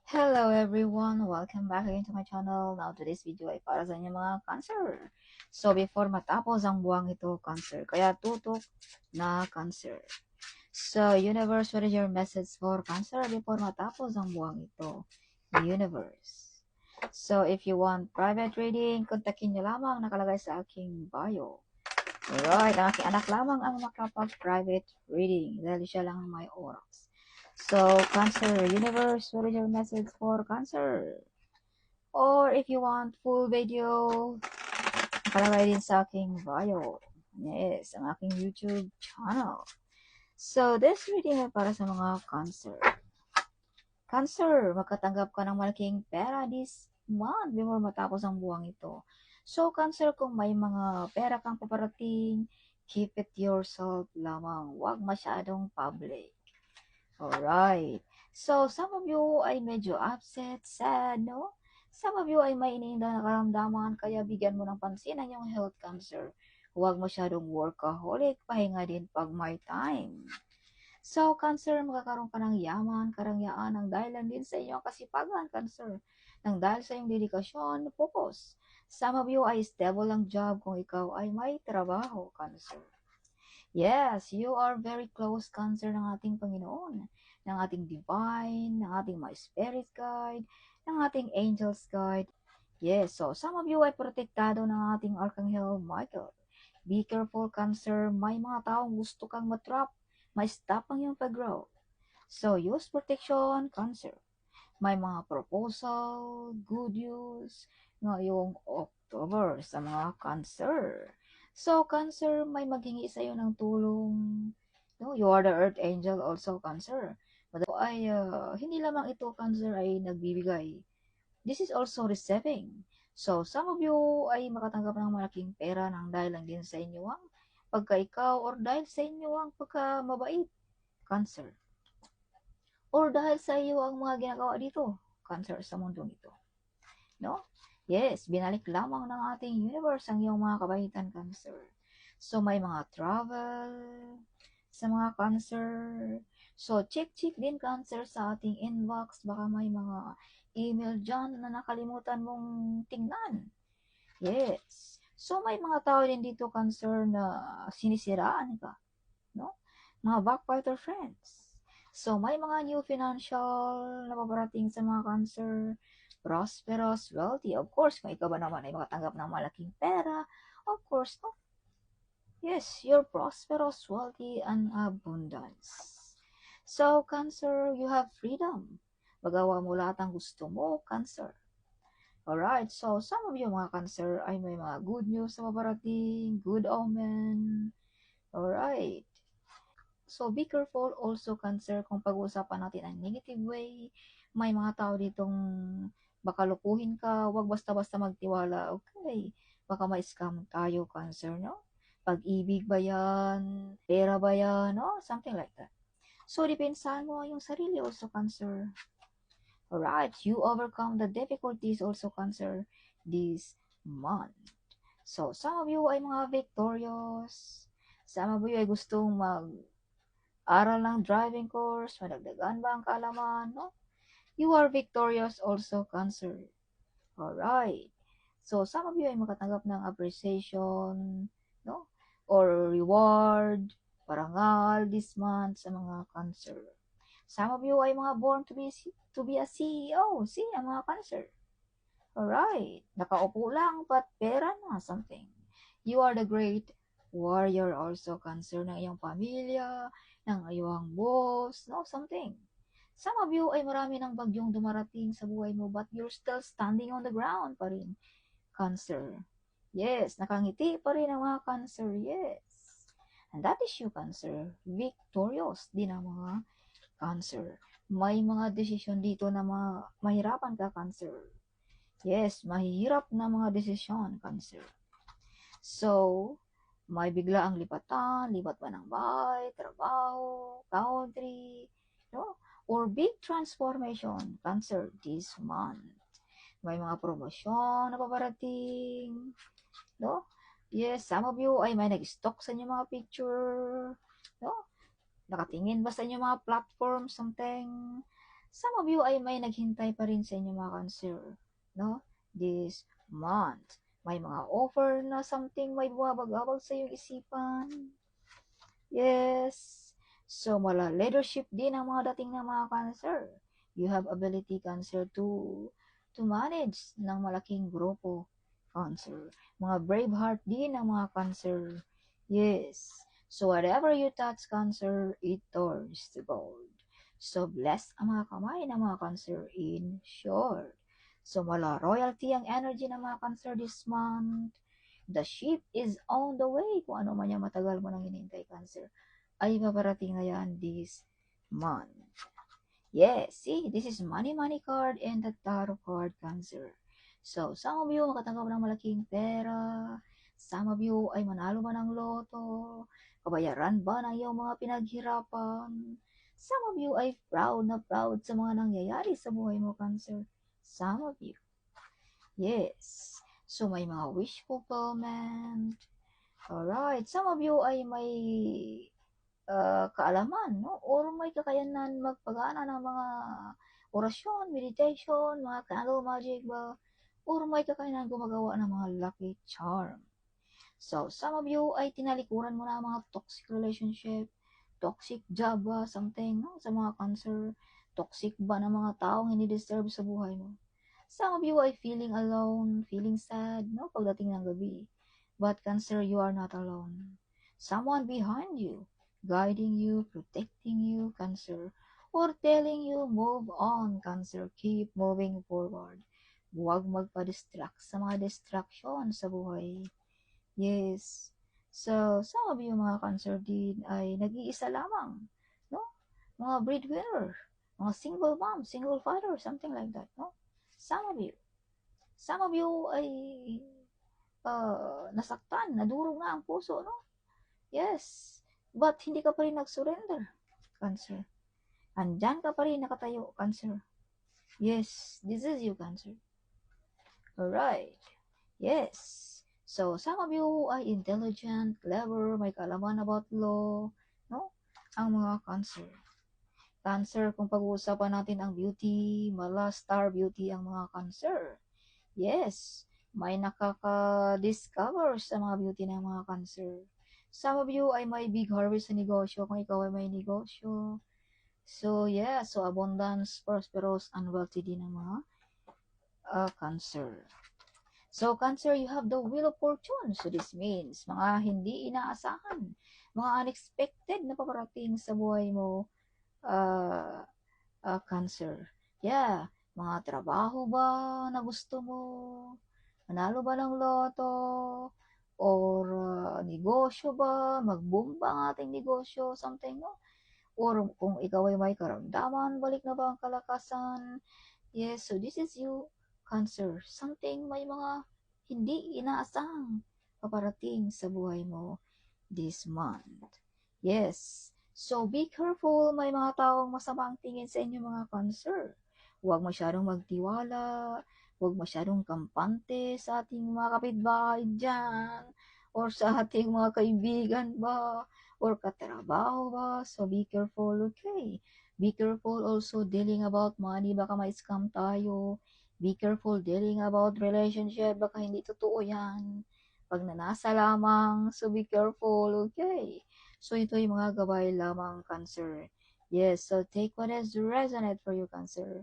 Hello everyone! Welcome back again to my channel. Now today's video ay para sa inyo mga cancer. So before matapos ang buwang ito, cancer. Kaya tutok na cancer. So universe, what is your message for cancer before matapos ang buwang ito? Universe. So if you want private reading, kontakin nyo lamang nakalagay sa aking bio. Alright, ang aking anak lamang ang makapag-private reading dahil siya lang ang may oras. So, Cancer Universe, what is your message for Cancer? Or if you want full video, nakalagay din sa aking bio. Yes, ang aking YouTube channel. So, this reading ay para sa mga Cancer. Cancer, magkatanggap ka ng malaking pera this month before matapos ang buwang ito. So, Cancer, kung may mga pera kang paparating, keep it yourself lamang. Huwag masyadong public. Alright. So, some of you ay medyo upset, sad, no? Some of you ay may iniinda na karamdaman, kaya bigyan mo ng pansin ang iyong health cancer. Huwag masyadong workaholic, pahinga din pag may time. So, cancer, magkakaroon ka ng yaman, karangyaan, ng dahilan din sa iyong kasipagan, cancer. Nang dahil sa iyong dedikasyon, focus. Some of you ay stable ang job kung ikaw ay may trabaho, cancer. Yes, you are very close, cancer, ng ating Panginoon, ng ating divine, ng ating my spirit guide, ng ating angels guide. Yes, so some of you ay protektado ng ating Archangel Michael. Be careful, cancer, may mga taong gusto kang matrap, ma-stop ang iyong pag-grow. So use protection, cancer. May mga proposal, good news, ngayong October sa mga cancer. So, Cancer, may maghingi sa iyo ng tulong. No, you are the Earth Angel also, Cancer. But ay, hindi lamang ito, Cancer, ay nagbibigay. This is also receiving. So, some of you ay makatanggap ng malaking pera ng dahil lang din sa inyo ang pagka ikaw or dahil sa inyo ang pagka mabait, Cancer. Or dahil sa iyo ang mga ginagawa dito, Cancer, sa mundong ito. No? Yes, binalik lamang ng ating universe ang iyong mga kabaitan, Cancer. So, may mga travel sa mga Cancer. So, check din, Cancer, sa ating inbox. Baka may mga email dyan na nakalimutan mong tingnan. Yes. So, may mga tao din dito, Cancer, na sinisiraan ka. No? Mga backbiter friends. So, may mga new financial na paparating sa mga Cancer. Prosperous, wealthy. Of course, kung ikaw ba naman ay makatanggap ng malaking pera, of course, no? Yes, you're prosperous, wealthy, and abundance. So, Cancer, you have freedom. Magawa mo lahat ang gusto mo, Cancer. Alright, so some of you mga Cancer ay may mga good news na maparating, good omen. Alright. So, be careful also, Cancer, kung pag-uusapan natin ang negative way. May mga tao ditong baka lukuhin ka, wag basta-basta magtiwala, okay? Baka ma-scam tayo, Cancer, no? Pag-ibig ba yan? Pera ba yan? No? Something like that. So, depensahan mo yung sarili also, Cancer. Alright, you overcome the difficulties also, Cancer, this month. So, some of you ay mga victorious. Some of you ay gustong aral ng driving course, madagdagan ba ang kaalaman, no? You are victorious also, Cancer. Alright. So, some of you ay makatanggap ng appreciation, no? Or reward, parangal this month sa mga Cancer. Some of you ay mga born to be a CEO. See, ang mga Cancer. Alright. Nakaupo lang, but pera na, something. You are the great warrior also, Cancer, ng iyong pamilya, ng iyong boss, no, something. Some of you ay marami ng bagyong dumarating sa buhay mo, but you're still standing on the ground pa rin, Cancer. Yes, nakangiti pa rin ang mga Cancer, yes. And that is you, Cancer. Victorious din ang mga Cancer. May mga desisyon dito na mahirapan ka, Cancer. Yes, mahirap na mga desisyon, Cancer. So, may bigla ang lipatan, lipat ba ng bahay, trabaho, country, no? Or big transformation, Cancer, this month. May mga promosyon na paparating, no? Yes, some of you ay may nag-stock sa inyong mga picture, no? Nakatingin ba sa inyong mga platform, something? Some of you ay may naghintay pa rin sa inyo mga Cancer, no? This month. May mga offer na something may buwabag-abag sa iyong isipan. Yes. So, mala leadership din ang mga dating ng mga Cancer. You have ability, Cancer, to manage ng malaking grupo, Cancer. Mga brave heart din ang mga Cancer. Yes. So, whatever you touch, Cancer, it turns to gold. So, blessed ang mga kamay ng mga Cancer in short. So, mala royalty ang energy ng mga Cancer this month. The ship is on the way. Kung ano man yung matagal mo nang hinintay, Cancer, ay paparating na yan this month. Yes, see, this is money card and the tarot card, Cancer. So, some of you makatanggap ng malaking pera. Some of you ay manalo ba ng loto. Kabayaran ba ng iyong mga pinaghirapan. Some of you ay proud na proud sa mga nangyayari sa buhay mo, Cancer. Some of you. Yes. So, may mga wish fulfillment. Alright. Some of you ay may kaalaman, no? Or may kakayanan magpagana ng mga orasyon, meditation, mga candle magic ba? Or may kakayanan gumagawa ng mga lucky charm. So, some of you ay tinalikuran mo na mga toxic relationship, toxic job ba, something, no? Sa mga Cancer, toxic ba ng mga taong hindi deserve sa buhay mo. Some of you ay feeling alone, feeling sad, no? Pagdating ng gabi. But Cancer, you are not alone. Someone behind you, guiding you, protecting you, Cancer, or telling you, move on, Cancer, keep moving forward. Huwag magpa-distract sa mga distraction sa buhay. Yes. So, some of you mga Cancer din ay nag-iisa lamang, no? Mga breadwinner, mga single mom, single father, something like that, no? Some of you ay nasaktan, nadurog na ang puso, no? Yes. But hindi ka pa rin nag-surrender, Cancer. Andyan ka pa rin nakatayo, Cancer. Yes, this is you, Cancer. Alright. Yes. So, some of you ay intelligent, clever, may kaalaman about law, no? Ang mga Cancer. Cancer, kung pag-uusapan natin ang beauty, mala star beauty ang mga Cancer. Yes, may nakaka-discover sa mga beauty ng mga Cancer. Some of you ay may big harvest sa negosyo kung ikaw ay may negosyo. So, yeah, so abundance, prosperous, and wealthy din ang mga Cancer. So, Cancer, you have the wheel of fortune. So, this means, mga hindi inaasahan, mga unexpected na paparating sa buhay mo, Cancer. Yeah, mga trabaho ba na gusto mo? Manalo ba ng loto? Or negosyo ba? Mag-boom ba ang ating negosyo? Something, no? Or kung ikaw ay may karamdaman, balik na ba ang kalakasan? Yes, so this is you, Cancer. Something may mga hindi inaasahang paparating sa buhay mo this month. Yes. So, be careful. May mga taong masamang tingin sa inyo mga Cancer. Huwag masyadong magtiwala. Huwag masyadong kampante sa ating mga kapitbahay dyan. Or sa ating mga kaibigan ba? Or katrabaho ba? So, be careful, okay? Be careful also dealing about money. Baka may scam tayo. Be careful dealing about relationship. Baka hindi totoo yan. Pag nanasa lamang, so be careful, okay? So, ito yung mga gabay lamang, Cancer. Yes, so take what is resonate for you, Cancer.